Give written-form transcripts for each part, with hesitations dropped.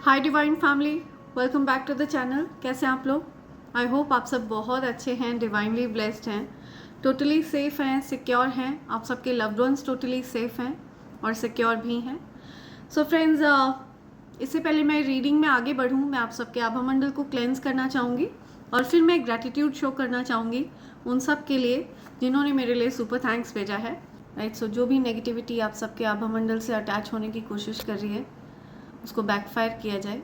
Hi divine family, welcome back to the channel. कैसे हैं आप लोग? आई होप आप सब बहुत अच्छे हैं, डिवाइनली ब्लेस्ड हैं, टोटली सेफ हैं, सिक्योर हैं। आप सबके लव्ड वंस टोटली सेफ हैं और सिक्योर भी हैं। सो फ्रेंड्स, इससे पहले मैं रीडिंग में आगे बढ़ूँ, मैं आप सबके आभा मंडल को क्लेंस करना चाहूँगी और फिर मैं ग्रैटिट्यूड शो करना चाहूँगी उन सब के लिए जिन्होंने मेरे लिए सुपर थैंक्स भेजा है। राइट, सो जो भी नेगेटिविटी आप सबके आभा मंडल से अटैच होने की कोशिश कर रही है उसको बैकफायर किया जाए।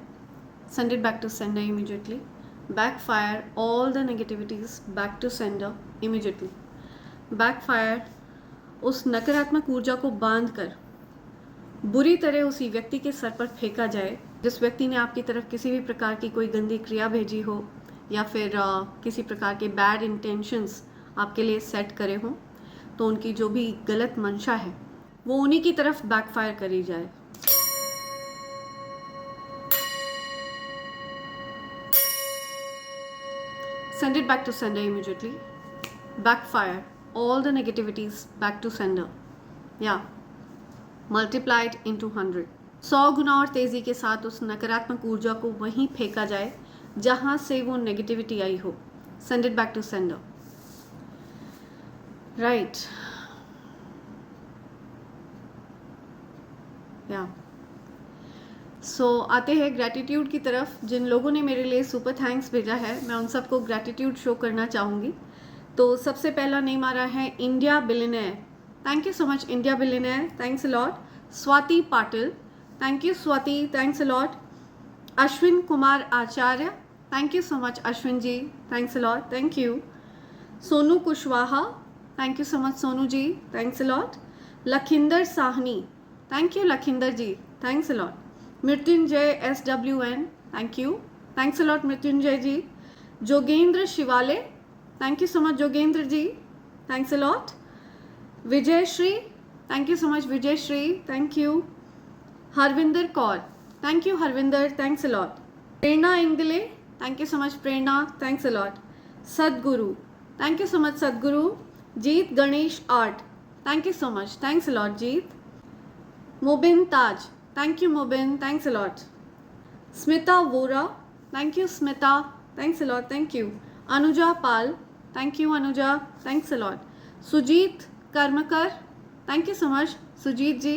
Send it back to sender immediately. Backfire all the negativities back to sender immediately. Backfire उस नकारात्मक ऊर्जा को बांध कर बुरी तरह उसी व्यक्ति के सर पर फेंका जाए जिस व्यक्ति ने आपकी तरफ किसी भी प्रकार की कोई गंदी क्रिया भेजी हो या फिर किसी प्रकार के बैड इंटेंशंस आपके लिए सेट करे हों, तो उनकी जो भी गलत मंशा है वो उन्हीं की तरफ बैकफायर करी जाए। Send it back to sender immediately. Backfire all the negativities back to sender. Yeah. Multiplied into 100. 100 गुना और तेजी के साथ उस नकारात्मक ऊर्जा को वहीं फेंका जाए जहां से वो नेगेटिविटी आई हो। Send it back to sender. Right. Yeah. सो आते हैं ग्रैटिट्यूड की तरफ। जिन लोगों ने मेरे लिए सुपर थैंक्स भेजा है मैं उन सबको ग्रैटिट्यूड शो करना चाहूँगी। तो सबसे पहला नेम आ रहा है India billionaire. Thank you so much India billionaire, thanks a lot. Swati Patil, thank you Swati, thanks a lot. Ashwin Kumar Acharya, thank you so much Ashwin ji, thanks a lot, thank you. Sonu Kushwaha, thank you so much Sonu ji, thanks a lot. Lakhinder Sahni, thank you Lakhinder ji, thanks a lot. Mrityunjay SWN, thank you, thanks a lot Mrityunjay ji. Jogendra Shivale, thank you so much Jogendra ji, thanks a lot. Vijay Shri, thank you so much Vijay Shri, thank you. Harvinder Kaur, thank you Harvinder, thanks a lot. Prerna Ingle, thank you so much Prerna, thanks a lot. Sadhguru, thank you so much Sadhguru. Jeet Ganesh art, thank you so much, thanks a lot Jeet. Mobin Taj, thank you Mobin, thanks a lot. Smita Vora, thank you Smita, thanks a lot, thank you. Anuja Pal, thank you Anuja, thanks a lot. Sujit Karmakar, thank you so much Sujit ji.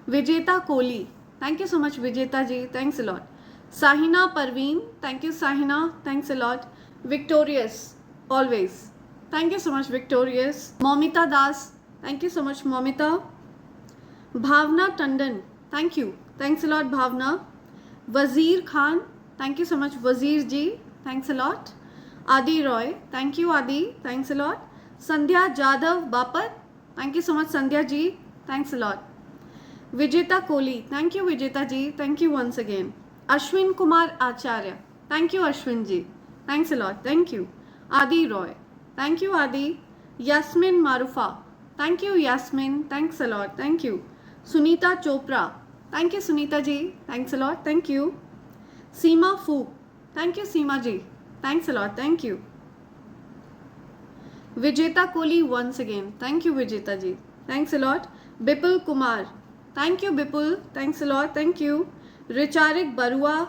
Vijeta Kohli, thank you so much Vijeta ji, thanks a lot. Sahina Parveen, thank you Sahina, thanks a lot. Victorious, always, thank you so much Victorious. Momita Das, thank you so much Momita. Bhavna Tandon, thank you, thanks a lot Bhavna. Wazir Khan, thank you so much Wazir ji, thanks a lot. Aadi Roy, thank you Aadi, thanks a lot. Sandhya Jadhav Bapat, thank you so much Sandhya ji, thanks a lot. Vijeta Kohli, thank you Vijeta ji, thank you once again. Ashwin Kumar Acharya, thank you Ashwin ji, thanks a lot, thank you. Aadi Roy, thank you आदि। Yasmin Maroofa, thank you Yasmin, thanks a lot, thank you. Sunita Chopra, thank you Sunita ji, thanks a lot, thank you. Seema Phook, thank you Seema ji, thanks a lot, thank you. Vijeta Kohli once again, thank you Vijeta ji, thanks a lot. Bipul Kumar, thank you Bipul, thanks a lot, thank you. Richarik Barua,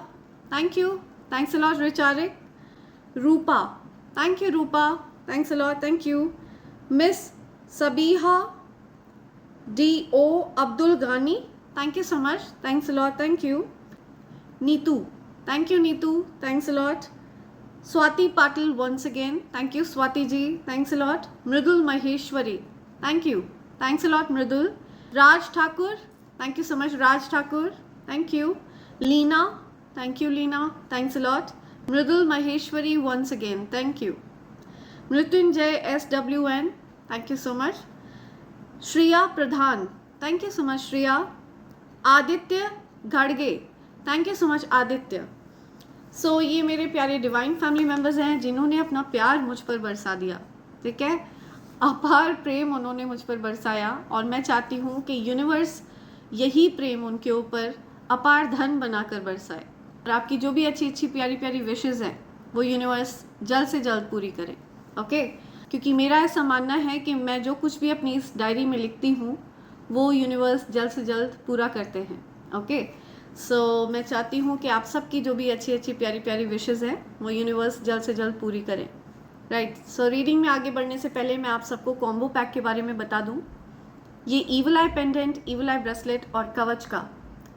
thank you, thanks a lot Richarik. Rupa, thank you Rupa, thanks a lot, thank you. Miss Sabiha D.O. Abdul Ghani, thank you so much, thanks a lot, thank you. Neetu, thank you Neetu, thanks a lot. Swati Patil once again, thank you Swati ji, thanks a lot. Mridul Maheshwari, thank you, thanks a lot Mridul. Raj Thakur, thank you so much Raj Thakur, thank you. Leena, thank you Leena, thanks a lot. Mridul Maheshwari once again, thank you. Mrityunjay SWN, thank you so much. Shreya Pradhan, thank you so much Shreya. Aditya घड़गे, thank you so much Aditya. So ये मेरे प्यारे divine family members हैं जिन्होंने अपना प्यार मुझ पर बरसा दिया, ठीक है। अपार प्रेम उन्होंने मुझ पर बरसाया और मैं चाहती हूँ कि यूनिवर्स यही प्रेम उनके ऊपर अपार धन बनाकर बरसाए और आपकी जो भी अच्छी अच्छी प्यारी प्यारी विशेज़ हैं वो यूनिवर्स जल्द से जल्द पूरी करे, ओके। क्योंकि मेरा ऐसा मानना है कि मैं जो कुछ भी अपनी इस डायरी में लिखती हूँ वो यूनिवर्स जल्द से जल्द पूरा करते हैं, ओके। मैं चाहती हूँ कि आप सबकी जो भी अच्छी अच्छी प्यारी प्यारी विशेज़ हैं वो यूनिवर्स जल्द से जल्द पूरी करें, राइट। रीडिंग में आगे बढ़ने से पहले मैं आप सबको कॉम्बो पैक के बारे में बता दूँ। ये ईविल आई पेंडेंट, ईविल आई ब्रेसलेट और कवच का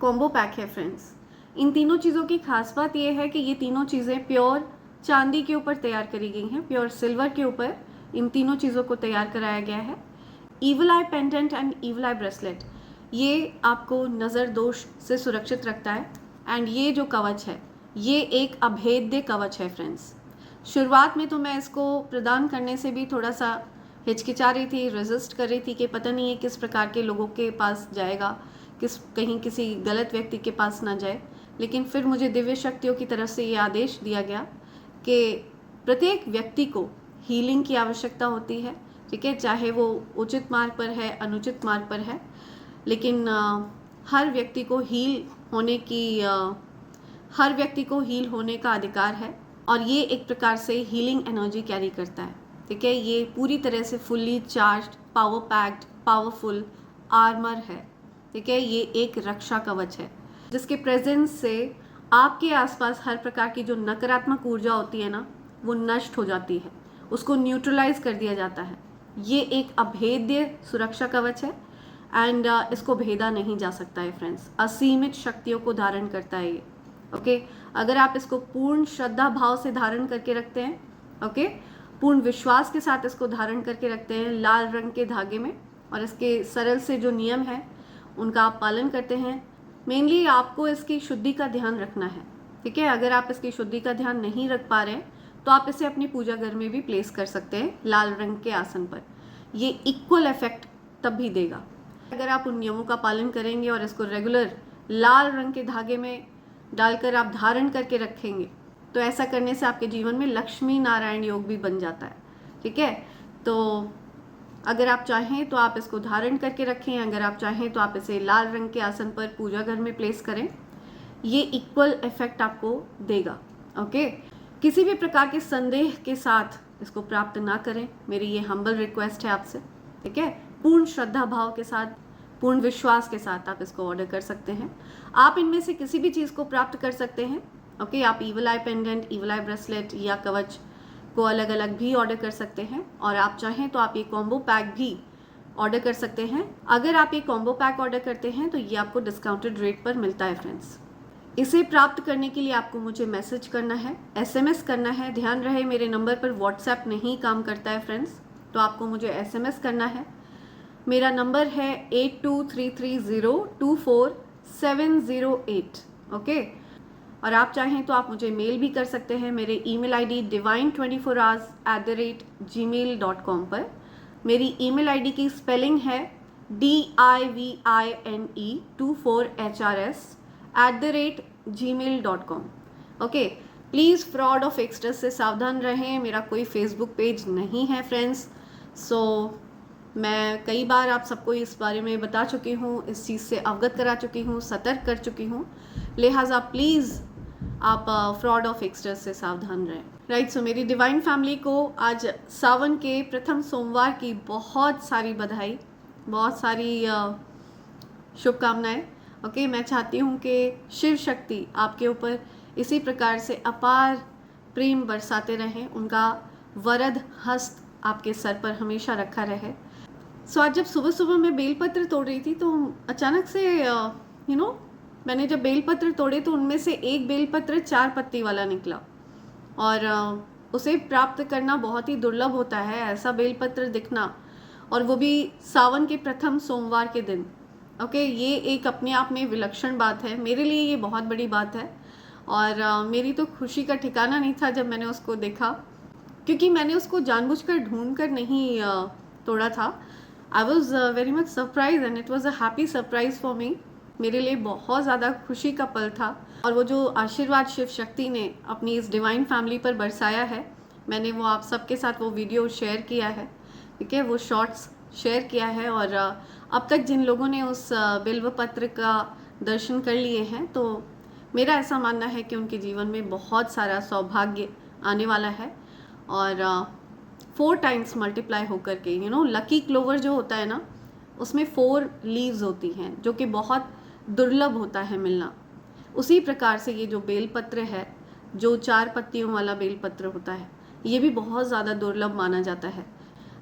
कॉम्बो पैक है फ्रेंड्स। इन तीनों चीज़ों की खास बात यह है कि ये तीनों चीज़ें प्योर चांदी के ऊपर तैयार करी गई हैं, प्योर सिल्वर के ऊपर इन तीनों चीज़ों को तैयार कराया गया है। Evil I pendant and evil I bracelet ये आपको नज़र दोष से सुरक्षित रखता है, एंड ये जो कवच है ये एक अभेद्य कवच है फ्रेंड्स। शुरुआत में तो मैं इसको प्रदान करने से भी थोड़ा सा हिचकिचा रही थी, रेजिस्ट कर रही थी कि पता नहीं है किस प्रकार के लोगों के पास जाएगा, कहीं किसी गलत व्यक्ति के पास ना जाए। लेकिन फिर मुझे दिव्य शक्तियों की तरफ से ये आदेश दिया गया कि प्रत्येक व्यक्ति को हीलिंग की आवश्यकता होती है, ठीक है, चाहे वो उचित मार्ग पर है, अनुचित मार्ग पर है, लेकिन हर व्यक्ति को हील होने का अधिकार है। और ये एक प्रकार से हीलिंग एनर्जी कैरी करता है, ठीक है। ये पूरी तरह से fully charged, power packed, powerful armour है, ठीक है। ये एक रक्षा कवच है जिसके प्रेजेंस से आपके आसपास हर प्रकार की जो नकारात्मक ऊर्जा होती है ना वो नष्ट हो जाती है, उसको न्यूट्रलाइज कर दिया जाता है। ये एक अभेद्य सुरक्षा कवच है एंड इसको भेदा नहीं जा सकता है फ्रेंड्स। असीमित शक्तियों को धारण करता है ये, ओके। अगर आप इसको पूर्ण श्रद्धा भाव से धारण करके रखते हैं, ओके, पूर्ण विश्वास के साथ इसको धारण करके रखते हैं लाल रंग के धागे में, और इसके सरल से जो नियम हैं उनका आप पालन करते हैं। मेनली आपको इसकी शुद्धि का ध्यान रखना है, ठीक है। अगर आप इसकी शुद्धि का ध्यान नहीं रख पा रहे हैं तो आप इसे अपनी पूजा घर में भी प्लेस कर सकते हैं लाल रंग के आसन पर। ये इक्वल इफेक्ट तब भी देगा अगर आप उन नियमों का पालन करेंगे और इसको रेगुलर लाल रंग के धागे में डालकर आप धारण करके रखेंगे। तो ऐसा करने से आपके जीवन में लक्ष्मी नारायण योग भी बन जाता है, ठीक है। तो अगर आप चाहें तो आप इसको धारण करके रखें, अगर आप चाहें तो आप इसे लाल रंग के आसन पर पूजा घर में प्लेस करें। ये इक्वल इफेक्ट आपको देगा, ओके। किसी भी प्रकार के संदेह के साथ इसको प्राप्त ना करें, मेरी ये हम्बल रिक्वेस्ट है आपसे, ठीक है। पूर्ण श्रद्धा भाव के साथ, पूर्ण विश्वास के साथ आप इसको ऑर्डर कर सकते हैं। आप इनमें से किसी भी चीज़ को प्राप्त कर सकते हैं, ओके। आप ईविल आई पेंडेंट, ईविल आई ब्रेसलेट या कवच को अलग अलग भी ऑर्डर कर सकते हैं, और आप चाहें तो आप ये कॉम्बो पैक भी ऑर्डर कर सकते हैं। अगर आप ये कॉम्बो पैक ऑर्डर करते हैं तो ये आपको डिस्काउंटेड रेट पर मिलता है फ्रेंड्स। इसे प्राप्त करने के लिए आपको मुझे मैसेज करना है, SMS करना है। ध्यान रहे मेरे नंबर पर व्हाट्सएप नहीं काम करता है फ्रेंड्स, तो आपको मुझे SMS करना है। मेरा नंबर है 8233024708, ओके। और आप चाहें तो आप मुझे मेल भी कर सकते हैं मेरे email ID divine24hours@gmail.com पर। मेरी email ID की स्पेलिंग है divine24hrs@gmail.com, okay. Please fraud of एक्स्ट्रेस से सावधान रहें। मेरा कोई फेसबुक पेज नहीं है फ्रेंड्स, मैं कई बार आप सबको इस बारे में बता चुकी हूँ, इस चीज़ से अवगत करा चुकी हूँ, सतर्क कर चुकी हूँ। लिहाजा प्लीज़ आप फ्रॉड ऑफ एक्स्ट्रेस से सावधान रहें, राइट। मेरी डिवाइन फैमिली को आज सावन के प्रथम सोमवार की बहुत सारी बधाई, बहुत सारी शुभकामनाएं, ओके। मैं चाहती हूँ कि शिव शक्ति आपके ऊपर इसी प्रकार से अपार प्रेम बरसाते रहें, उनका वरद हस्त आपके सर पर हमेशा रखा रहे। आज जब सुबह सुबह मैं बेलपत्र तोड़ रही थी तो अचानक से मैंने जब बेलपत्र तोड़े तो उनमें से एक बेलपत्र 4 पत्ती वाला निकला, और उसे प्राप्त करना बहुत ही दुर्लभ होता है, ऐसा बेलपत्र दिखना, और वो भी सावन के प्रथम सोमवार के दिन, ओके। ये एक अपने आप में विलक्षण बात है, मेरे लिए ये बहुत बड़ी बात है। और मेरी तो खुशी का ठिकाना नहीं था जब मैंने उसको देखा, क्योंकि मैंने उसको जानबूझकर ढूंढ कर नहीं तोड़ा था। I was very much surprise and it was a happy surprise for me. मेरे लिए बहुत ज़्यादा खुशी का पल था, और वो जो आशीर्वाद शिव शक्ति ने अपनी इस डिवाइन फैमिली पर बरसाया है, मैंने वो आप सबके साथ वो वीडियो शेयर किया है, ठीक है, वो शॉर्ट्स शेयर किया है। और अब तक जिन लोगों ने उस बिल्व पत्र का दर्शन कर लिए हैं, तो मेरा ऐसा मानना है कि उनके जीवन में बहुत सारा सौभाग्य आने वाला है, और 4 टाइम्स मल्टीप्लाई होकर के लकी क्लोवर जो होता है ना, उसमें 4 लीव्स होती हैं, जो कि बहुत दुर्लभ होता है मिलना। उसी प्रकार से ये जो बेलपत्र है, जो 4 पत्तियों वाला बेलपत्र होता है, ये भी बहुत ज़्यादा दुर्लभ माना जाता है।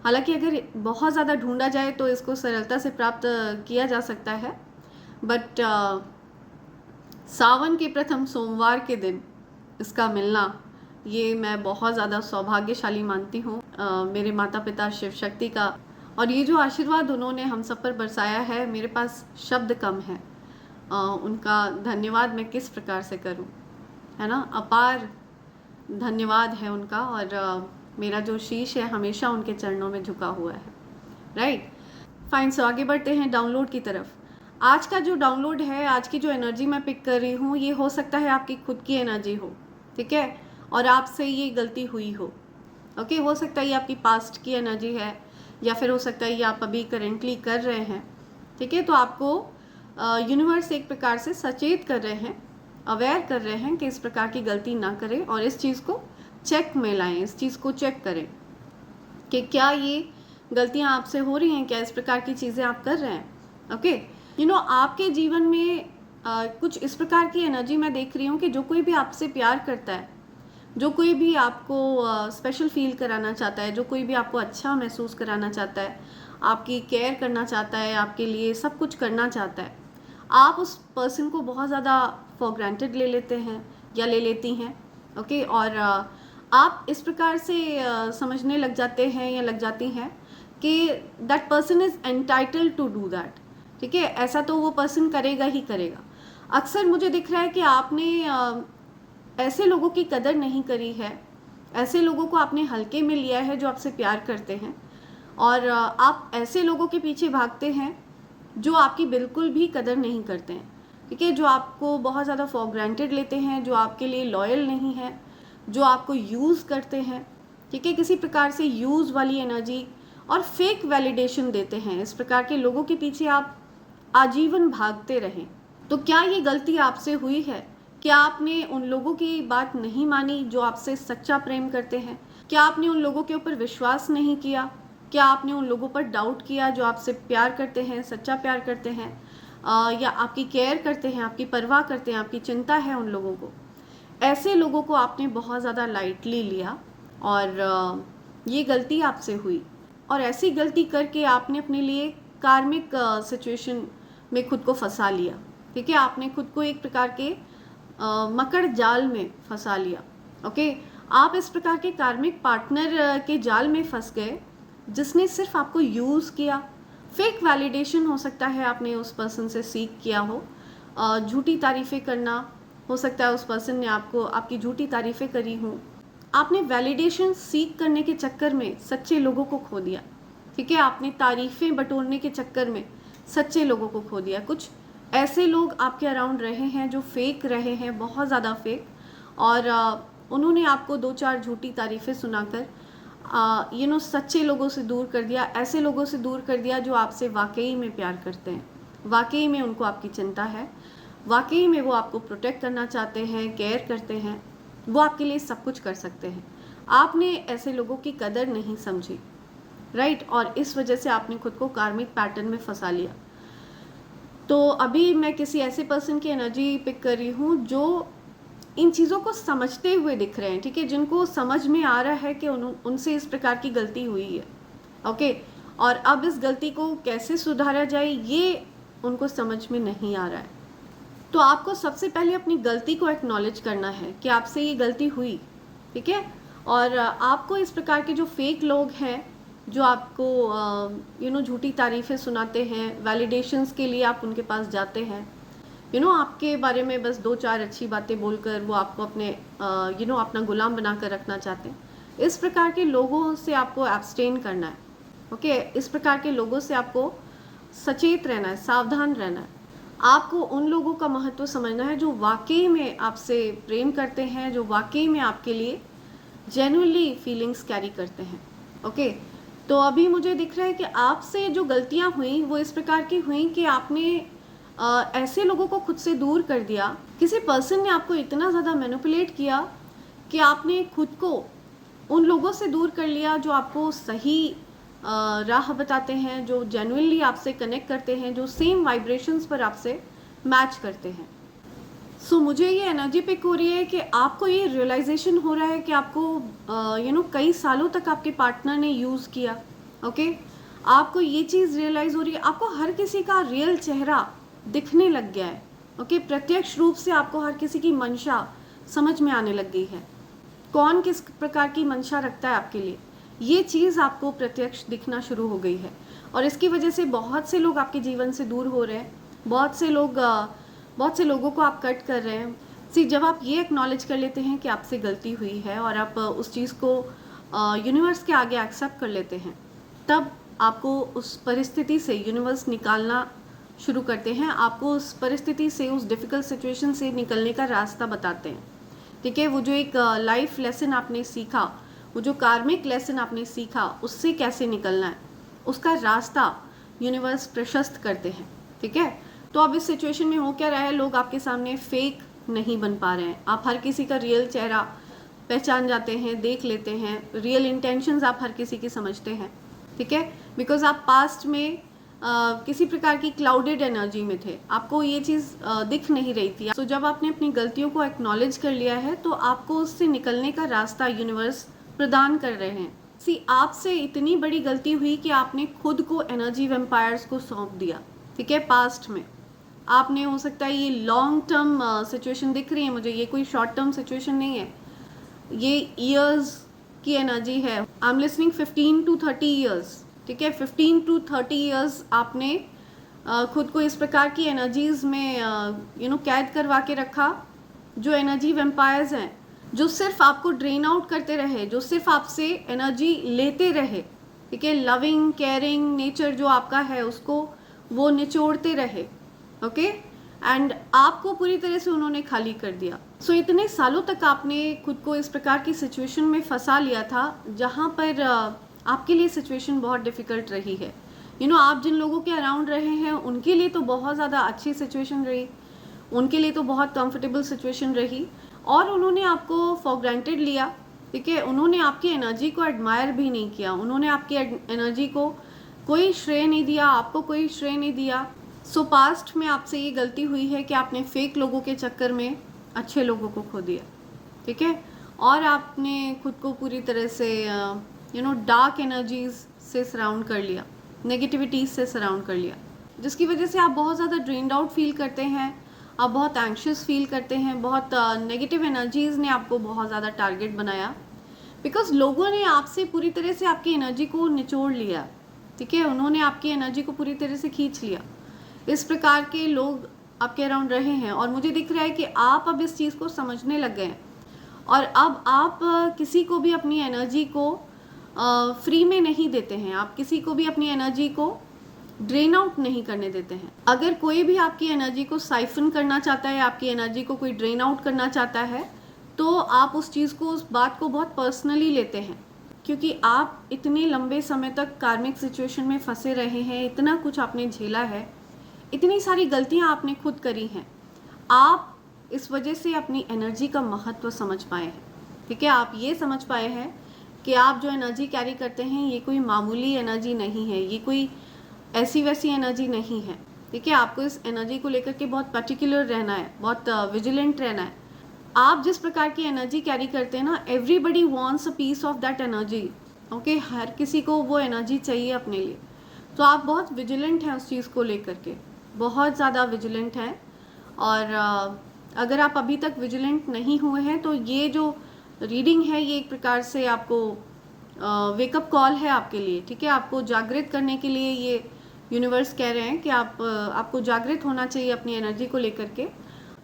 हालांकि अगर बहुत ज़्यादा ढूंढा जाए तो इसको सरलता से प्राप्त किया जा सकता है, बट सावन के प्रथम सोमवार के दिन इसका मिलना, ये मैं बहुत ज़्यादा सौभाग्यशाली मानती हूँ मेरे माता पिता शिव शक्ति का। और ये जो आशीर्वाद उन्होंने हम सब पर बरसाया है, मेरे पास शब्द कम है उनका धन्यवाद मैं किस प्रकार से करूँ, है ना। अपार धन्यवाद है उनका, और मेरा जो शीश है हमेशा उनके चरणों में झुका हुआ है। Right, fine. सो आगे बढ़ते हैं डाउनलोड की तरफ। आज का जो डाउनलोड है, आज की जो एनर्जी मैं पिक कर रही हूँ, ये हो सकता है आपकी खुद की एनर्जी हो, ठीक है, और आपसे ये गलती हुई हो। ओके, हो सकता है ये आपकी पास्ट की एनर्जी है, या फिर हो सकता है ये आप अभी करेंटली कर रहे हैं, ठीक है। तो आपको यूनिवर्स एक प्रकार से सचेत कर रहे हैं, अवेयर कर रहे हैं कि इस प्रकार की गलती ना करें, और इस चीज़ को चेक में लाएं, इस चीज़ को चेक करें कि क्या ये गलतियां आपसे हो रही हैं, क्या इस प्रकार की चीज़ें आप कर रहे हैं। ओके, आपके जीवन में कुछ इस प्रकार की एनर्जी मैं देख रही हूँ कि जो कोई भी आपसे प्यार करता है, जो कोई भी आपको स्पेशल फील कराना चाहता है, जो कोई भी आपको अच्छा महसूस कराना चाहता है, आपकी केयर करना चाहता है, आपके लिए सब कुछ करना चाहता है, आप उस पर्सन को बहुत ज़्यादा फॉर ग्रांटेड ले लेते हैं या ले लेती हैं। ओके, और आप इस प्रकार से समझने लग जाते हैं या लग जाती हैं कि that person is entitled to do that, ठीक है, ऐसा तो वो पर्सन करेगा ही करेगा। अक्सर मुझे दिख रहा है कि आपने ऐसे लोगों की कदर नहीं करी है, ऐसे लोगों को आपने हल्के में लिया है जो आपसे प्यार करते हैं, और आप ऐसे लोगों के पीछे भागते हैं जो आपकी बिल्कुल भी कदर नहीं करते हैं, ठीक है, जो आपको बहुत ज़्यादा फॉर ग्रांटेड लेते हैं, जो आपके लिए लॉयल नहीं है, जो आपको यूज़ करते हैं, ठीक है, किसी प्रकार से यूज़ वाली एनर्जी और फेक वैलिडेशन देते हैं। इस प्रकार के लोगों के पीछे आप आजीवन भागते रहें। तो क्या ये गलती आपसे हुई है? क्या आपने उन लोगों की बात नहीं मानी जो आपसे सच्चा प्रेम करते हैं? क्या आपने उन लोगों के ऊपर विश्वास नहीं किया? क्या आपने उन लोगों पर डाउट किया जो आपसे प्यार करते हैं, सच्चा प्यार करते हैं, या आपकी केयर करते हैं, आपकी परवाह करते हैं, आपकी चिंता है उन लोगों को? ऐसे लोगों को आपने बहुत ज़्यादा लाइटली लिया, और ये गलती आपसे हुई, और ऐसी गलती करके आपने अपने लिए कार्मिक सिचुएशन में खुद को फंसा लिया, ठीक है, आपने खुद को एक प्रकार के मकड़ जाल में फंसा लिया। ओके, आप इस प्रकार के कार्मिक पार्टनर के जाल में फंस गए जिसने सिर्फ आपको यूज़ किया। फेक वैलिडेशन हो सकता है आपने उस पर्सन से सीख किया हो, झूठी तारीफ़ें करना हो सकता है उस पर्सन ने आपको आपकी झूठी तारीफ़ें करी हों। आपने वैलिडेशन सीख करने के चक्कर में सच्चे लोगों को खो दिया, ठीक है, आपने तारीफ़ें बटोरने के चक्कर में सच्चे लोगों को खो दिया। कुछ ऐसे लोग आपके अराउंड रहे हैं जो फेक रहे हैं, बहुत ज़्यादा फेक, और उन्होंने आपको 2-4 झूठी तारीफ़ें सुनाकर सच्चे लोगों से दूर कर दिया, ऐसे लोगों से दूर कर दिया जो आपसे वाकई में प्यार करते हैं, वाकई में उनको आपकी चिंता है, वाकई में वो आपको प्रोटेक्ट करना चाहते हैं, केयर करते हैं, वो आपके लिए सब कुछ कर सकते हैं। आपने ऐसे लोगों की कदर नहीं समझी, राइट, और इस वजह से आपने खुद को कार्मिक पैटर्न में फंसा लिया। तो अभी मैं किसी ऐसे पर्सन की एनर्जी पिक कर रही हूँ जो इन चीज़ों को समझते हुए दिख रहे हैं, ठीक है, जिनको समझ में आ रहा है कि उनसे इस प्रकार की गलती हुई है। ओके, और अब इस गलती को कैसे सुधारा जाए ये उनको समझ में नहीं आ रहा है। तो आपको सबसे पहले अपनी गलती को एक्नॉलेज करना है कि आपसे ये गलती हुई, ठीक है, और आपको इस प्रकार के जो फेक लोग हैं जो आपको झूठी तारीफ़ें सुनाते हैं, वैलिडेशंस के लिए आप उनके पास जाते हैं, आपके बारे में बस 2-4 अच्छी बातें बोलकर वो आपको अपने अपना गुलाम बना कर रखना चाहते हैं, इस प्रकार के लोगों से आपको एब्सटेन करना है। ओके, इस प्रकार के लोगों से आपको सचेत रहना है, सावधान रहना है। आपको उन लोगों का महत्व समझना है जो वाकई में आपसे प्रेम करते हैं, जो वाकई में आपके लिए जेन्युइनली फीलिंग्स कैरी करते हैं। ओके, तो अभी मुझे दिख रहा है कि आपसे जो गलतियां हुई वो इस प्रकार की हुई कि आपने ऐसे लोगों को खुद से दूर कर दिया, किसी पर्सन ने आपको इतना ज़्यादा मैनिपुलेट किया कि आपने खुद को उन लोगों से दूर कर लिया जो आपको सही राह बताते हैं, जो जेन्युइनली आपसे कनेक्ट करते हैं, जो सेम वाइब्रेशंस पर आपसे मैच करते हैं। सो मुझे ये एनर्जी पिक हो रही है कि आपको ये रियलाइजेशन हो रहा है कि आपको कई सालों तक आपके पार्टनर ने यूज़ किया। ओके, आपको ये चीज़ रियलाइज़ हो रही है, आपको हर किसी का रियल चेहरा दिखने लग गया है। ओके, प्रत्यक्ष रूप से आपको हर किसी की मंशा समझ में आने लग गई है, कौन किस प्रकार की मंशा रखता है आपके लिए, ये चीज़ आपको प्रत्यक्ष दिखना शुरू हो गई है। और इसकी वजह से बहुत से लोग आपके जीवन से दूर हो रहे हैं, बहुत से लोगों को आप कट कर रहे हैं। जब आप ये एक्नॉलेज कर लेते हैं कि आपसे गलती हुई है और आप उस चीज़ को यूनिवर्स के आगे एक्सेप्ट कर लेते हैं, तब आपको उस परिस्थिति से यूनिवर्स निकालना शुरू करते हैं, आपको उस परिस्थिति से, उस डिफ़िकल्ट सिचुएशन से निकलने का रास्ता बताते हैं। ठीक है, वो जो एक लाइफ लेसन आपने सीखा, वो जो कार्मिक लेसन आपने सीखा, उससे कैसे निकलना है, उसका रास्ता यूनिवर्स प्रशस्त करते हैं। ठीक है, तो अब इस सिचुएशन में हो क्या रहा है, लोग आपके सामने फेक नहीं बन पा रहे हैं, आप हर किसी का रियल चेहरा पहचान जाते हैं, देख लेते हैं, रियल इंटेंशंस आप हर किसी की समझते हैं। ठीक है, बिकॉज आप पास्ट में किसी प्रकार की क्लाउडेड एनर्जी में थे, आपको ये चीज़ दिख नहीं रही थी। तो जब आपने अपनी गलतियों को एक्नॉलेज कर लिया है, तो आपको उससे निकलने का रास्ता यूनिवर्स प्रदान कर रहे हैं। आपसे इतनी बड़ी गलती हुई कि आपने खुद को एनर्जी वेम्पायर्स को सौंप दिया। ठीक है, पास्ट में आपने, हो सकता है ये लॉन्ग टर्म सिचुएशन दिख रही है मुझे, ये कोई शॉर्ट टर्म सिचुएशन नहीं है, ये ईयर्स की एनर्जी है। I am listening 15 to 30 years. ठीक है, 15 to 30 ईयर्स आपने खुद को इस प्रकार की एनर्जीज़ में कैद करवा के रखा, जो एनर्जी वेम्पायर्स हैं, जो सिर्फ आपको ड्रेन आउट करते रहे, जो सिर्फ आपसे एनर्जी लेते रहे। ठीक है, लविंग केयरिंग नेचर जो आपका है, उसको वो निचोड़ते रहे। ओके, एंड आपको पूरी तरह से उन्होंने खाली कर दिया। इतने सालों तक आपने खुद को इस प्रकार की सिचुएशन में फंसा लिया था, जहाँ पर आपके लिए सिचुएशन बहुत डिफ़िकल्ट रही है। आप जिन लोगों के अराउंड रहे हैं, उनके लिए तो बहुत ज़्यादा अच्छी सिचुएशन रही, उनके लिए तो बहुत कंफर्टेबल सिचुएशन रही, और उन्होंने आपको फॉर ग्रांटेड लिया। ठीक है, उन्होंने आपकी एनर्जी को एडमायर भी नहीं किया, उन्होंने आपकी एनर्जी को कोई श्रेय नहीं दिया, आपको कोई श्रेय नहीं दिया। पास्ट में आपसे ये गलती हुई है कि आपने फेक लोगों के चक्कर में अच्छे लोगों को खो दिया। ठीक है, और आपने खुद को पूरी तरह से डार्क एनर्जीज से सराउंड कर लिया, नेगेटिविटीज से सराउंड कर लिया, जिसकी वजह से आप बहुत ज़्यादा ड्रेन्ड आउट फील करते हैं, आप बहुत एंग्शियस फील करते हैं, बहुत नेगेटिव एनर्जीज़ ने आपको बहुत ज़्यादा टारगेट बनाया, बिकॉज लोगों ने आपसे पूरी तरह से आपकी एनर्जी को निचोड़ लिया। ठीक है, उन्होंने आपकी एनर्जी को पूरी तरह से खींच लिया। इस प्रकार के लोग आपके अराउंड रहे हैं, और मुझे दिख रहा है कि आप अब इस चीज़ को समझने लग गए हैं, और अब आप किसी को भी अपनी एनर्जी को फ्री में नहीं देते हैं, आप किसी को भी अपनी एनर्जी को ड्रेन आउट नहीं करने देते हैं। अगर कोई भी आपकी एनर्जी को साइफन करना चाहता है, आपकी एनर्जी को कोई ड्रेन आउट करना चाहता है, तो आप उस चीज़ को, उस बात को बहुत पर्सनली लेते हैं, क्योंकि आप इतने लंबे समय तक कार्मिक सिचुएशन में फंसे रहे हैं, इतना कुछ आपने झेला है, इतनी सारी गलतियां आपने खुद करी हैं, आप इस वजह से अपनी एनर्जी का महत्व समझ पाए हैं। ठीक है, आप ये समझ पाए हैं कि आप जो एनर्जी कैरी करते हैं, ये कोई मामूली एनर्जी नहीं है, ये कोई ऐसी वैसी एनर्जी नहीं है। ठीक है, आपको इस एनर्जी को लेकर के बहुत पर्टिकुलर रहना है, बहुत विजिलेंट रहना है। आप जिस प्रकार की एनर्जी कैरी करते हैं ना, everybody wants a piece of that energy. Okay, हर किसी को वो एनर्जी चाहिए अपने लिए, तो आप बहुत विजिलेंट हैं उस चीज़ को लेकर के, बहुत ज़्यादा विजिलेंट हैं। और अगर आप अभी तक विजिलेंट नहीं हुए हैं, तो ये जो रीडिंग है, ये एक प्रकार से आपको वेकअप कॉल है आपके लिए। ठीक है, आपको जागृत करने के लिए ये यूनिवर्स कह रहे हैं कि आपको जागृत होना चाहिए अपनी एनर्जी को लेकर के।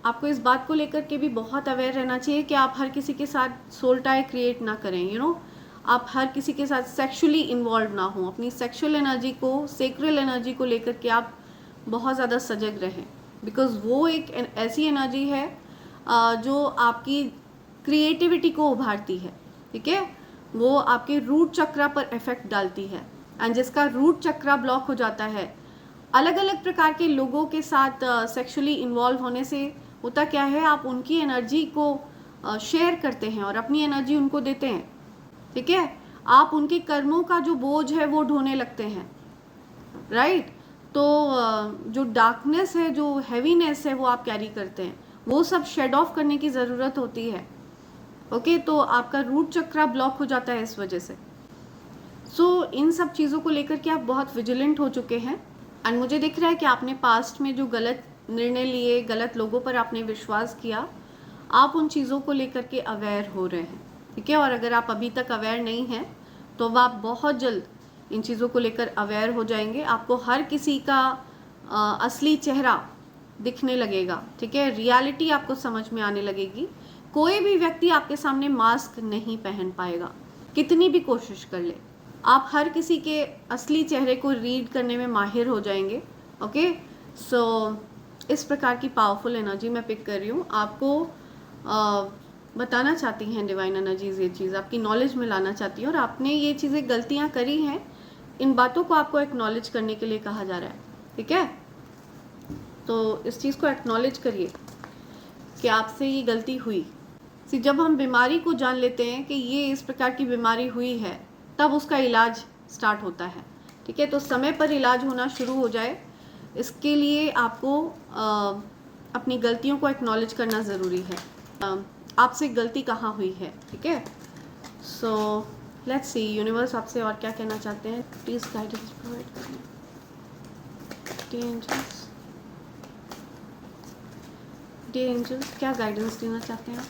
आपको इस बात को लेकर के भी बहुत अवेयर रहना चाहिए कि आप हर किसी के साथ सोल टाई क्रिएट ना करें। आप हर किसी के साथ सेक्सुअली इन्वॉल्व ना हो। अपनी सेक्सुअल एनर्जी को, सेक्रेल एनर्जी को लेकर के आप बहुत ज़्यादा सजग रहें, बिकॉज़ वो एक ऐसी एनर्जी है जो आपकी क्रिएटिविटी को उभारती है। ठीक है, वो आपके रूट चक्रा पर इफेक्ट डालती है, एंड जिसका रूट चक्रा ब्लॉक हो जाता है, अलग अलग प्रकार के लोगों के साथ सेक्सुअली इन्वॉल्व होने से होता क्या है, आप उनकी एनर्जी को शेयर करते हैं और अपनी एनर्जी उनको देते हैं। ठीक है, आप उनके कर्मों का जो बोझ है वो ढोने लगते हैं, राइट। तो जो डार्कनेस है, जो हैवीनेस है, वो आप कैरी करते हैं, वो सब शेड ऑफ करने की ज़रूरत होती है। ओके, तो आपका रूट चक्रा ब्लॉक हो जाता है इस वजह से। सो इन सब चीज़ों को लेकर के आप बहुत विजिलेंट हो चुके हैं। एंड मुझे दिख रहा है कि आपने पास्ट में जो गलत निर्णय लिए, गलत लोगों पर आपने विश्वास किया, आप उन चीज़ों को लेकर के अवेयर हो रहे हैं। ठीक है, और अगर आप अभी तक अवेयर नहीं हैं तो वह आप बहुत जल्द इन चीज़ों को लेकर अवेयर हो जाएंगे। आपको हर किसी का असली चेहरा दिखने लगेगा। ठीक है, रियलिटी आपको समझ में आने लगेगी। कोई भी व्यक्ति आपके सामने मास्क नहीं पहन पाएगा, कितनी भी कोशिश कर ले। आप हर किसी के असली चेहरे को रीड करने में माहिर हो जाएंगे। ओके, सो इस प्रकार की पावरफुल एनर्जी मैं पिक कर रही हूँ। आपको बताना चाहती हैं डिवाइन एनर्जीज, ये चीज़ आपकी नॉलेज में लाना चाहती है, और आपने ये चीज़ें गलतियाँ करी हैं, इन बातों को आपको एक्नॉलेज करने के लिए कहा जा रहा है। ठीक है, तो इस चीज़ को एक्नॉलेज करिए कि आपसे ये गलती हुई। जब हम बीमारी को जान लेते हैं कि ये इस प्रकार की बीमारी हुई है, तब उसका इलाज स्टार्ट होता है। ठीक है, तो समय पर इलाज होना शुरू हो जाए, इसके लिए आपको अपनी गलतियों को एक्नॉलेज करना ज़रूरी है। आपसे गलती कहाँ हुई है। ठीक है, सो लेट्स सी यूनिवर्स आपसे और क्या कहना चाहते हैं। प्लीज़ गाइडेंस प्रोवाइड करें। डियर एंजल्स क्या गाइडेंस देना चाहते हैं?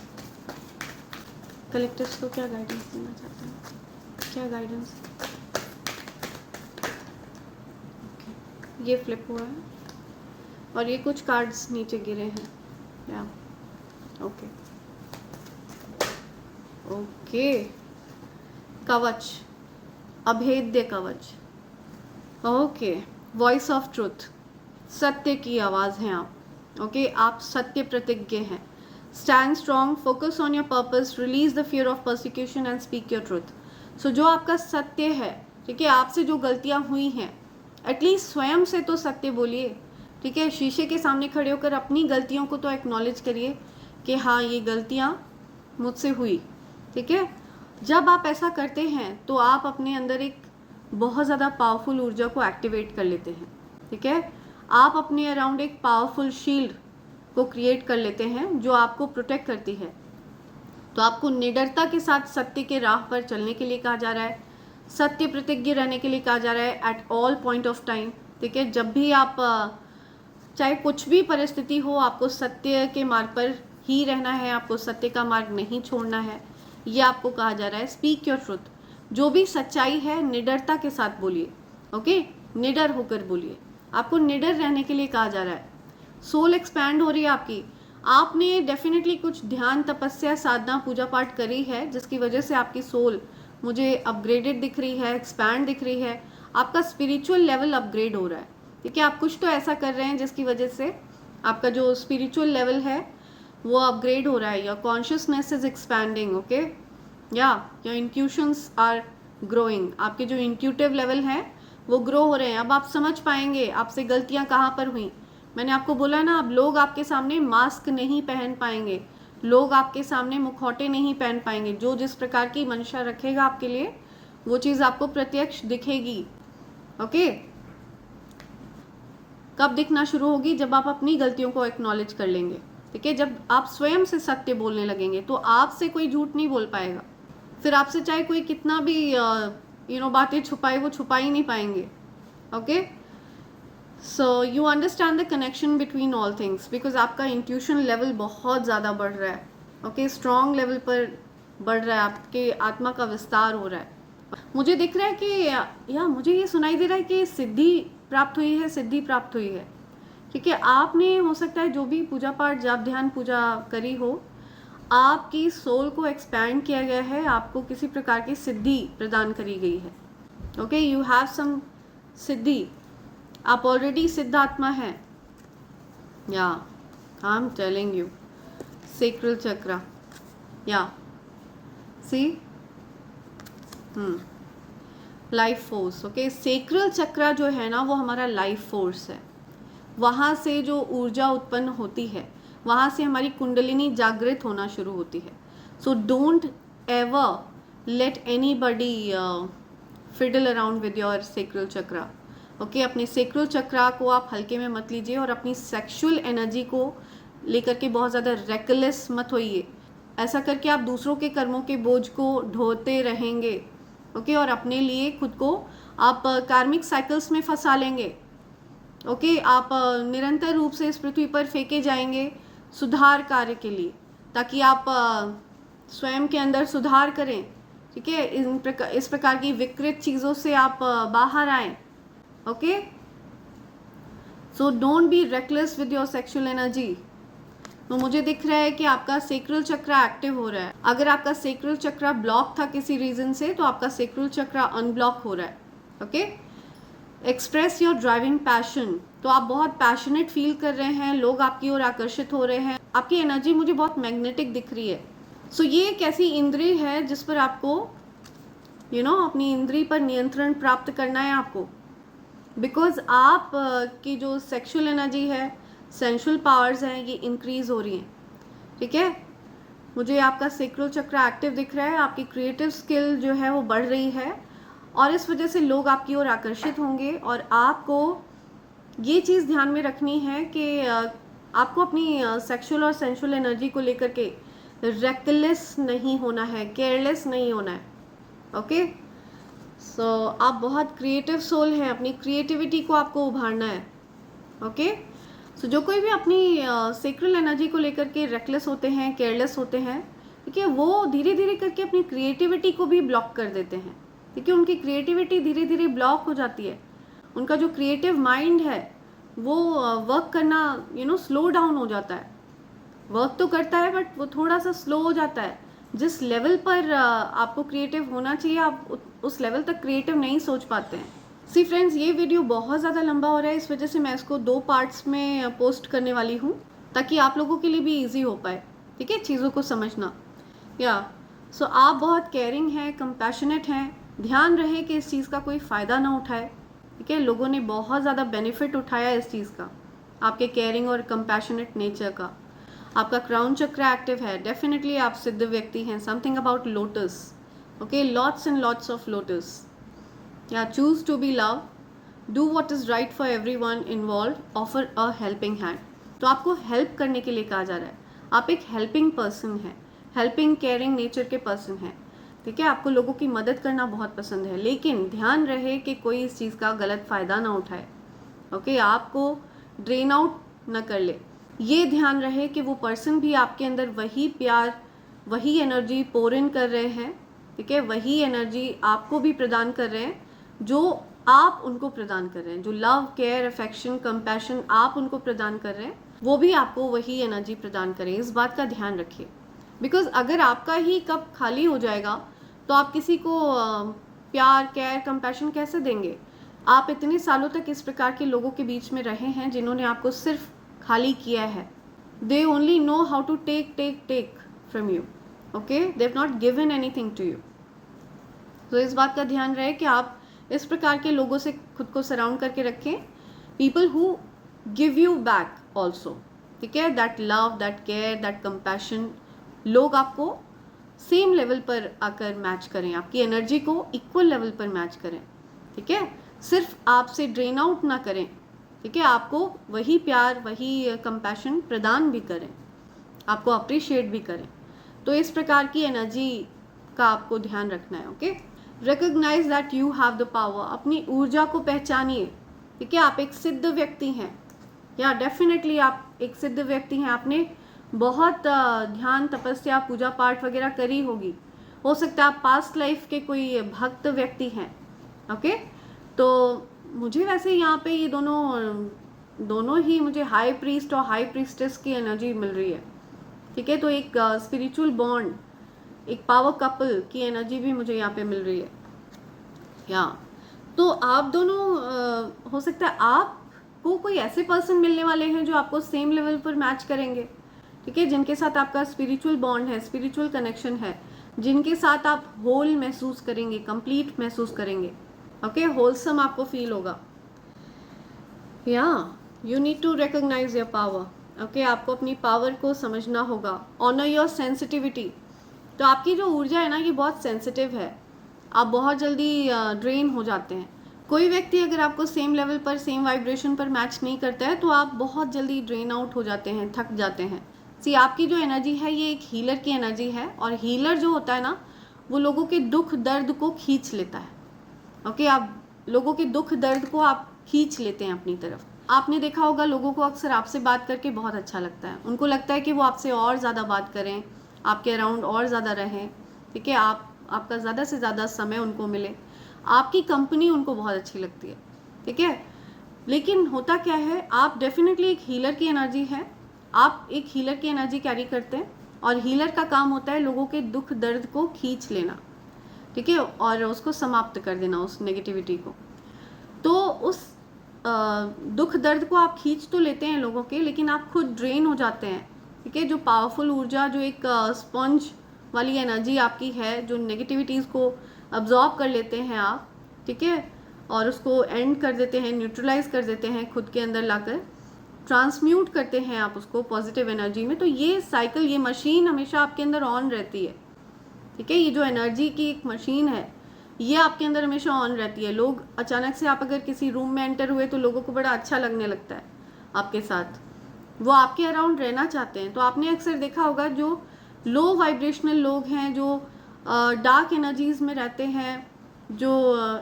कलेक्टर्स को क्या गाइडेंस देना चाहते हैं? क्या गाइडेंस? ये फ्लिप हुआ है और ये कुछ कार्ड्स नीचे गिरे हैं। या ओके ओके, कवच, अभेद्य कवच। ओके, वॉइस ऑफ ट्रुथ, सत्य की आवाज़ हैं आप। ओके, आप सत्य प्रतिज्ञ हैं। Stand strong, focus on your purpose, release the fear of persecution and speak your truth. So जो आपका सत्य है, ठीक है, आपसे जो गलतियां हुई हैं, एटलीस्ट स्वयं से तो सत्य बोलिए। ठीक है, शीशे के सामने खड़े होकर अपनी गलतियों को तो एक्नॉलेज करिए कि हाँ ये गलतियां मुझसे हुई। ठीक है, जब आप ऐसा करते हैं तो आप अपने अंदर एक बहुत ज़्यादा पावरफुल ऊर्जा को एक्टिवेट कर लेते हैं। ठीक है, आप अपने अराउंड एक पावरफुल शील्ड को क्रिएट कर लेते हैं जो आपको प्रोटेक्ट करती है। तो आपको निडरता के साथ सत्य के राह पर चलने के लिए कहा जा रहा है, सत्य प्रतिज्ञ रहने के लिए कहा जा रहा है at all point of time. ठीक है, जब भी आप चाहे कुछ भी परिस्थिति हो, आपको सत्य के मार्ग पर ही रहना है, आपको सत्य का मार्ग नहीं छोड़ना है, ये आपको कहा जा रहा है। स्पीक योर ट्रुथ, जो भी सच्चाई है निडरता के साथ बोलिए। ओके, निडर होकर बोलिए, आपको निडर रहने के लिए कहा जा रहा है। सोल एक्सपैंड हो रही है आपकी। आपने डेफिनेटली कुछ ध्यान, तपस्या, साधना, पूजा पाठ करी है, जिसकी वजह से आपकी सोल मुझे अपग्रेडेड दिख रही है, एक्सपैंड दिख रही है। आपका स्पिरिचुअल लेवल अपग्रेड हो रहा है। ठीक है, आप कुछ तो ऐसा कर रहे हैं जिसकी वजह से आपका जो स्पिरिचुअल लेवल है वो अपग्रेड हो रहा है। Your consciousness is expanding. Okay, या योर इंट्यूशंस आर ग्रोइंग। आपके जो इंट्यूटिव लेवल है वो ग्रो हो रहे हैं। अब आप समझ पाएंगे आपसे गलतियां कहाँ पर हुई। मैंने आपको बोला ना, अब लोग आपके सामने मास्क नहीं पहन पाएंगे, लोग आपके सामने मुखौटे नहीं पहन पाएंगे। जो जिस प्रकार की मंशा रखेगा आपके लिए, वो चीज़ आपको प्रत्यक्ष दिखेगी। ओके, कब दिखना शुरू होगी? जब आप अपनी गलतियों को एक्नॉलेज कर लेंगे। ठीक है, जब आप स्वयं से सत्य बोलने लगेंगे तो आपसे कोई झूठ नहीं बोल पाएगा। फिर आपसे चाहे कोई कितना भी बातें छुपाए, वो छुपा ही नहीं पाएंगे। Okay, so you understand the connection between all things, because आपका इंट्यूशन लेवल बहुत ज़्यादा बढ़ रहा है। ओके, स्ट्रॉन्ग लेवल पर बढ़ रहा है, आपके आत्मा का विस्तार हो रहा है। मुझे दिख रहा है कि मुझे ये सुनाई दे रहा है कि सिद्धि प्राप्त हुई है, सिद्धि प्राप्त हुई है। ठीक है, आपने हो सकता है जो भी पूजा पाठ, जाप, ध्यान, पूजा करी हो, आपकी सोल को एक्सपैंड किया गया है, आपको किसी प्रकार की सिद्धि प्रदान करी गई है। ओके, यू हैव सम सिद्धि, आप ऑलरेडी सिद्ध आत्मा है। या I am telling you, sacral चक्र, या सी लाइफ फोर्स। ओके, सेक्रल चक्र जो है ना, वो हमारा लाइफ फोर्स है। वहाँ से जो ऊर्जा उत्पन्न होती है, वहाँ से हमारी कुंडलिनी जागृत होना शुरू होती है। So don't ever let anybody fiddle around with your sacral chakra. Okay, अपने सेक्रल चक्र को आप हल्के में मत लीजिए और अपनी सेक्सुअल एनर्जी को लेकर के बहुत ज़्यादा रेकलेस मत होइए। ऐसा करके आप दूसरों के कर्मों के बोझ को ढोते रहेंगे, ओके, और अपने लिए खुद को आप कार्मिक साइकिल्स में फंसा लेंगे, ओके। आप निरंतर रूप से इस पृथ्वी पर फेंके जाएंगे सुधार कार्य के लिए, ताकि आप स्वयं के अंदर सुधार करें, ठीक है। इस प्रकार की विकृत चीज़ों से आप बाहर आएं, okay. So don't be reckless with your sexual energy. तो मुझे दिख रहा है कि आपका सेक्रल चक्र एक्टिव हो रहा है। अगर आपका सेक्रल चक्र ब्लॉक था किसी रीजन से, तो आपका सेक्रल चक्र अनब्लॉक हो रहा है, okay. Express your driving passion. तो आप बहुत पैशनेट फील कर रहे हैं, लोग आपकी ओर आकर्षित हो रहे हैं, आपकी एनर्जी मुझे बहुत मैग्नेटिक दिख रही है। सो ये एक ऐसी इंद्रिय है जिस पर आपको अपनी इंद्रिय पर नियंत्रण प्राप्त करना है आपको, बिकॉज आप की जो सेक्सुअल एनर्जी है, सेंशुअल पावर्स हैं, ये इंक्रीज हो रही हैं, ठीक है। मुझे आपका सेक्रल चक्र एक्टिव दिख रहा है, आपकी क्रिएटिव स्किल जो है वो बढ़ रही है, और इस वजह से लोग आपकी ओर आकर्षित होंगे। और आपको ये चीज़ ध्यान में रखनी है कि आपको अपनी सेक्सुअल और सेंशुअल एनर्जी को लेकर के रेकलेस नहीं होना है, केयरलेस नहीं होना है, ओके। सो आप बहुत क्रिएटिव सोल हैं, अपनी क्रिएटिविटी को आपको उभारना है, ओके। सो जो कोई भी अपनी सेक्रल एनर्जी को लेकर के रेकलेस होते हैं, केयरलेस होते हैं, ठीक है, वो धीरे धीरे करके अपनी क्रिएटिविटी को भी ब्लॉक कर देते हैं, ठीक है। उनकी क्रिएटिविटी धीरे धीरे ब्लॉक हो जाती है, उनका जो क्रिएटिव माइंड है वो वर्क करना स्लो डाउन हो जाता है। वर्क तो करता है बट वो थोड़ा सा स्लो हो जाता है। जिस लेवल पर आपको क्रिएटिव होना चाहिए, आप उस लेवल तक क्रिएटिव नहीं सोच पाते हैं। सी फ्रेंड्स, ये वीडियो बहुत ज़्यादा लंबा हो रहा है, इस वजह से मैं इसको 2 पार्ट्स में पोस्ट करने वाली हूँ, ताकि आप लोगों के लिए भी ईजी हो पाए, ठीक है, चीज़ों को समझना। सो आप बहुत केयरिंग हैं, कंपैशनेट हैं। ध्यान रहे कि इस चीज़ का कोई फ़ायदा ना उठाए, ठीक है। लोगों ने बहुत ज़्यादा बेनिफिट उठाया इस चीज़ का, आपके केयरिंग और कंपैशनेट नेचर का। आपका क्राउन चक्र एक्टिव है, डेफिनेटली आप सिद्ध व्यक्ति हैं। Something about lotus, okay, lots and lots of lotus. Choose to be love, do what is right for every one involve, offer a helping hand. तो आपको हेल्प करने के लिए कहा जा रहा है। आप एक हेल्पिंग पर्सन हैं, हेल्पिंग केयरिंग नेचर के पर्सन हैं, ठीक है। आपको लोगों की मदद करना बहुत पसंद है, लेकिन ध्यान रहे कि कोई इस चीज़ का गलत फ़ायदा ना उठाए, ओके, आपको ड्रेन आउट ना कर ले। ये ध्यान रहे कि वो पर्सन भी आपके अंदर वही प्यार, वही एनर्जी पोर इन कर रहे हैं, ठीक है, वही एनर्जी आपको भी प्रदान कर रहे हैं जो आप उनको प्रदान कर रहे हैं। जो लव, केयर, अफेक्शन, कंपैशन आप उनको प्रदान कर रहे हैं, वो भी आपको वही एनर्जी प्रदान करें। इस बात का ध्यान रखिए, बिकॉज अगर आपका ही कप खाली हो जाएगा तो आप किसी को प्यार, केयर, कंपैशन कैसे देंगे। आप इतने सालों तक इस प्रकार के लोगों के बीच में रहे हैं जिन्होंने आपको सिर्फ खाली किया है। They only know how to take from you, okay, they have not given anything to you. तो इस बात का ध्यान रहे कि आप इस प्रकार के लोगों से खुद को सराउंड करके रखें, people who give you back also, ठीक है, that love, that care, that compassion. लोग आपको सेम लेवल पर आकर मैच करें, आपकी एनर्जी को इक्वल लेवल पर मैच करें, ठीक है। सिर्फ आपसे ड्रेन आउट ना करें, ठीक है, आपको वही प्यार, वही कंपैशन प्रदान भी करें, आपको अप्रिशिएट भी करें। तो इस प्रकार की एनर्जी का आपको ध्यान रखना है, okay. Recognise that you have the power. अपनी ऊर्जा को पहचानिए, ठीक है। आप एक सिद्ध व्यक्ति हैं, या डेफिनेटली आप एक सिद्ध व्यक्ति हैं। आपने बहुत ध्यान, तपस्या, पूजा पाठ वगैरह करी होगी। हो सकता है आप पास्ट लाइफ के कोई भक्त व्यक्ति हैं, ओके। तो मुझे वैसे यहाँ पे ये दोनों ही मुझे हाई प्रीस्ट और हाई प्रीस्टेस की एनर्जी मिल रही है, ठीक है। तो एक स्पिरिचुअल बॉन्ड, एक पावर कपल की एनर्जी भी मुझे यहाँ पे मिल रही है। तो आप दोनों हो सकता है आपको कोई ऐसे पर्सन मिलने वाले हैं जो आपको सेम लेवल पर मैच करेंगे, ठीक है, जिनके साथ आपका स्पिरिचुअल बॉन्ड है, स्पिरिचुअल कनेक्शन है, जिनके साथ आप होल महसूस करेंगे, कंप्लीट महसूस करेंगे, ओके, होलसम आपको फील होगा। You need to recognise your power, okay. आपको अपनी पावर को समझना होगा। Honour your sensitivity. तो आपकी जो ऊर्जा है ना, ये बहुत सेंसिटिव है। आप बहुत जल्दी ड्रेन हो जाते हैं। कोई व्यक्ति अगर आपको सेम लेवल पर, सेम वाइब्रेशन पर मैच नहीं करता है तो आप बहुत जल्दी ड्रेन आउट हो जाते हैं, थक जाते हैं। सी आपकी जो एनर्जी है ये एक हीलर की एनर्जी है, और हीलर जो होता है ना वो लोगों के दुख दर्द को खींच लेता है। ओके, आप लोगों के दुख दर्द को आप खींच लेते हैं अपनी तरफ। आपने देखा होगा लोगों को अक्सर आपसे बात करके बहुत अच्छा लगता है, उनको लगता है कि वो आपसे और ज़्यादा बात करें, आपके अराउंड और ज़्यादा रहें, ठीक है, आपका ज़्यादा से ज़्यादा समय उनको मिले, आपकी कंपनी उनको बहुत अच्छी लगती है, ठीक है। लेकिन होता क्या है, आप डेफिनेटली एक हीलर की एनर्जी है, आप एक हीलर की एनर्जी कैरी करते हैं, और हीलर का काम होता है लोगों के दुख दर्द को खींच लेना, ठीक है, और उसको समाप्त कर देना, उस नेगेटिविटी को। तो उस दुख दर्द को आप खींच तो लेते हैं लोगों के, लेकिन आप खुद ड्रेन हो जाते हैं, ठीक है। जो पावरफुल ऊर्जा, जो एक स्पंज वाली एनर्जी आपकी है, जो नेगेटिविटीज़ को अब्जॉर्ब कर लेते हैं आप, ठीक है, और उसको एंड कर देते हैं, न्यूट्रलाइज कर देते हैं, खुद के अंदर लाकर ट्रांसम्यूट करते हैं आप उसको पॉजिटिव एनर्जी में। तो ये साइकिल, ये मशीन हमेशा आपके अंदर ऑन रहती है, ठीक है। ये जो एनर्जी की एक मशीन है ये आपके अंदर हमेशा ऑन रहती है। लोग अचानक से, आप अगर किसी रूम में एंटर हुए तो लोगों को बड़ा अच्छा लगने लगता है आपके साथ, वो आपके अराउंड रहना चाहते हैं। तो आपने अक्सर देखा होगा जो लो वाइब्रेशनल लोग हैं, जो डार्क एनर्जीज में रहते हैं, जो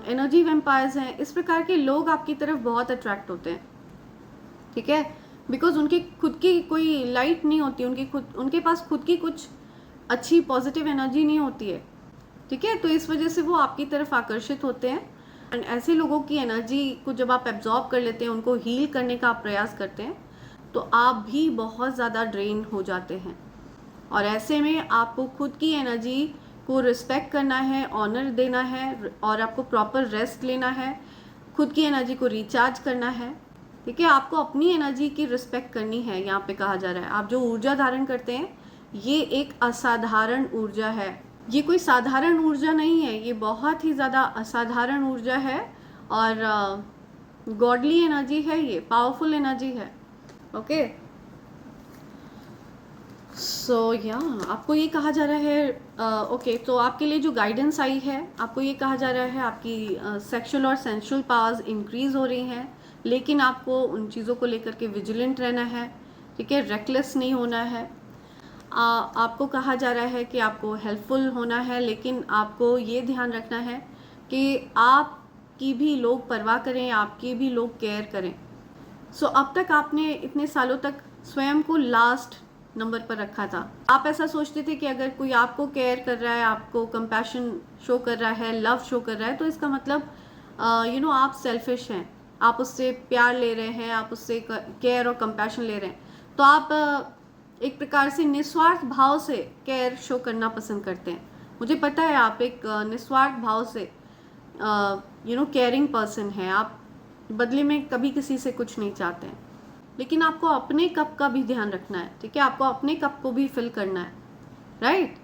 एनर्जी वेम्पायर्स हैं, इस प्रकार के लोग आपकी तरफ बहुत अट्रैक्ट होते हैं, ठीक है। बिकॉज उनकी खुद की कोई लाइट नहीं होती, उनके पास खुद की कुछ अच्छी पॉजिटिव एनर्जी नहीं होती है, ठीक है। तो इस वजह से वो आपकी तरफ आकर्षित होते हैं। एंड ऐसे लोगों की एनर्जी को जब आप एब्जॉर्ब कर लेते हैं, उनको हील करने का आप प्रयास करते हैं, तो आप भी बहुत ज़्यादा ड्रेन हो जाते हैं। और ऐसे में आपको खुद की एनर्जी को रिस्पेक्ट करना है, ऑनर देना है, और आपको प्रॉपर रेस्ट लेना है, खुद की एनर्जी को रिचार्ज करना है, ठीक है। आपको अपनी एनर्जी की रिस्पेक्ट करनी है। यहाँ पे कहा जा रहा है, आप जो ऊर्जा धारण करते हैं ये एक असाधारण ऊर्जा है, ये कोई साधारण ऊर्जा नहीं है, ये बहुत ही ज़्यादा असाधारण ऊर्जा है, और गॉडली एनर्जी है, ये पावरफुल एनर्जी है, ओके। सो आपको ये कहा जा रहा है, ओके, तो आपके लिए जो गाइडेंस आई है, आपको ये कहा जा रहा है आपकी सेक्सुअल और सेंसुअल पावर्स इंक्रीज हो रही हैं, लेकिन आपको उन चीज़ों को लेकर के विजिलेंट रहना है, ठीक है, रेकलेस नहीं होना है। आपको कहा जा रहा है कि आपको हेल्पफुल होना है, लेकिन आपको ये ध्यान रखना है कि आपकी भी लोग परवाह करें, आपकी भी लोग केयर करें। सो अब तक आपने इतने सालों तक स्वयं को लास्ट नंबर पर रखा था। आप ऐसा सोचते थे कि अगर कोई आपको केयर कर रहा है, आपको कंपैशन शो कर रहा है, लव शो कर रहा है, तो इसका मतलब आप सेल्फिश हैं, आप उससे प्यार ले रहे हैं, आप उससे केयर और कंपैशन ले रहे हैं। तो आप एक प्रकार से निस्वार्थ भाव से केयर शो करना पसंद करते हैं। मुझे पता है आप एक निस्वार्थ भाव से केयरिंग पर्सन हैं, आप बदले में कभी किसी से कुछ नहीं चाहते हैं, लेकिन आपको अपने कप का भी ध्यान रखना है, ठीक है, आपको अपने कप को भी फिल करना है, राइट।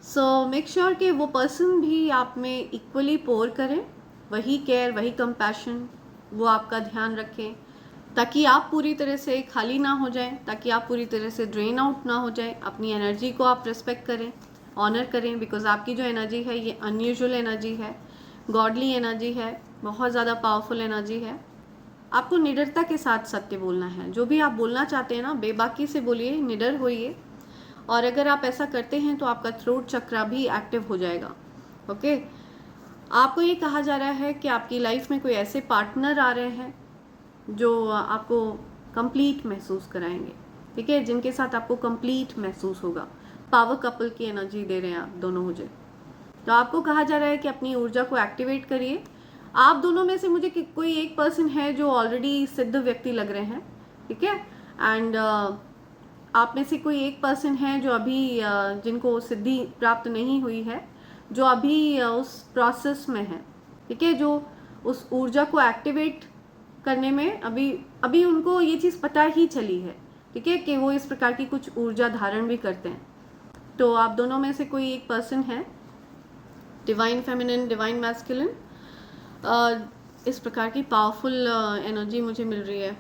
सो मेक श्योर कि वो पर्सन भी आप में इक्वली पोर करें, वही केयर, वही कंपैशन वो आपका ध्यान रखें, ताकि आप पूरी तरह से खाली ना हो जाएं, ताकि आप पूरी तरह से ड्रेन आउट ना हो जाएं। अपनी एनर्जी को आप रिस्पेक्ट करें, ऑनर करें, बिकॉज आपकी जो एनर्जी है ये अनयूजुअल एनर्जी है, गॉडली एनर्जी है, बहुत ज़्यादा पावरफुल एनर्जी है। आपको निडरता के साथ सत्य बोलना है, जो भी आप बोलना चाहते हैं ना, बेबाकी से बोलिए, निडर होइए, और अगर आप ऐसा करते हैं तो आपका थ्रोट चक्रा भी एक्टिव हो जाएगा, ओके। आपको ये कहा जा रहा है कि आपकी लाइफ में कोई ऐसे पार्टनर आ रहे हैं जो आपको कंप्लीट महसूस कराएंगे, ठीक है, जिनके साथ आपको कंप्लीट महसूस होगा। पावर कपल की एनर्जी दे रहे हैं आप दोनों मुझे। तो आपको कहा जा रहा है कि अपनी ऊर्जा को एक्टिवेट करिए। आप दोनों में से मुझे कोई एक पर्सन है जो ऑलरेडी सिद्ध व्यक्ति लग रहे हैं, ठीक है, एंड आप में से कोई एक पर्सन है जो अभी जिनको सिद्धि प्राप्त नहीं हुई है, जो अभी उस प्रोसेस में है, ठीक है, जो उस ऊर्जा को एक्टिवेट करने में अभी उनको ये चीज़ पता ही चली है, ठीक है, कि वो इस प्रकार की कुछ ऊर्जा धारण भी करते हैं। तो आप दोनों में से कोई एक पर्सन है, डिवाइन फेमिनिन, डिवाइन मैस्कुलिन, इस प्रकार की पावरफुल एनर्जी मुझे मिल रही है,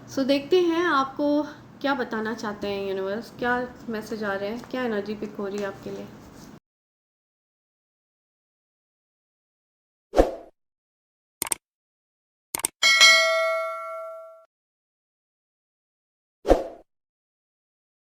सो देखते हैं आपको क्या बताना चाहते हैं यूनिवर्स, क्या मैसेज आ रहे हैं, क्या एनर्जी पिक हो रही है आपके लिए।